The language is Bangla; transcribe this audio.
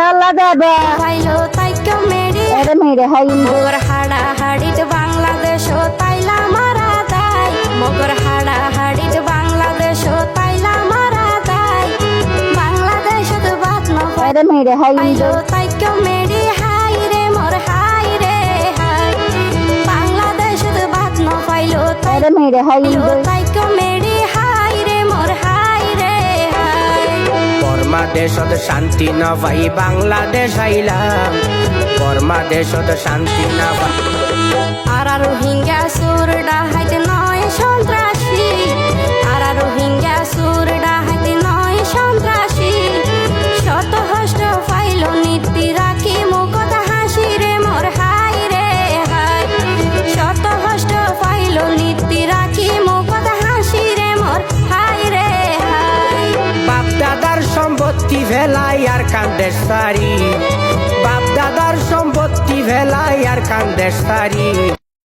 আল্লাহ দেবে ফাইলো তাইকে মেরি এরে মেরে হাই মগর হাড়া হাড়িত বাংলাদেশ তাইলা মারা দাই মগর হাড়া হাড়িত বাংলাদেশ তাইলা মারা দাই বাংলাদেশ তো বাত ন এরে মেরে হাই ফাইলো তাইকে মেরি হাই রে মোর হাই রে হাই বাংলাদেশ তো বাত ন ফাইলো এরে মেরে হাই তাইকে মেরি হাই রে মোর হাই রে হাই বর্মা দেশত শান্তি না পাই বাংলাদেশ আইলাম বর্মা দেশত শান্তি না পাই আর রোহিঙ্গা সুর ডাহাইতে নয় সন্ত্রাসী আর রোহিঙ্গা সুর ডাহাইতে নয় সন্ত্রাসী শত হষ্ট ফাইল নীতি রাখি মুখত হাসি রে মোর হাই রে হাই শত হষ্ট ফাইল নীতি রাখি মুখত হাসি রে মোর হাই রে হাই বাপ দাদার সম্পত্তি ভেলাই আর কান্দেশ সারি বাপ দাদার সম্পত্তি ভেলাই আর কান্দেশ সারি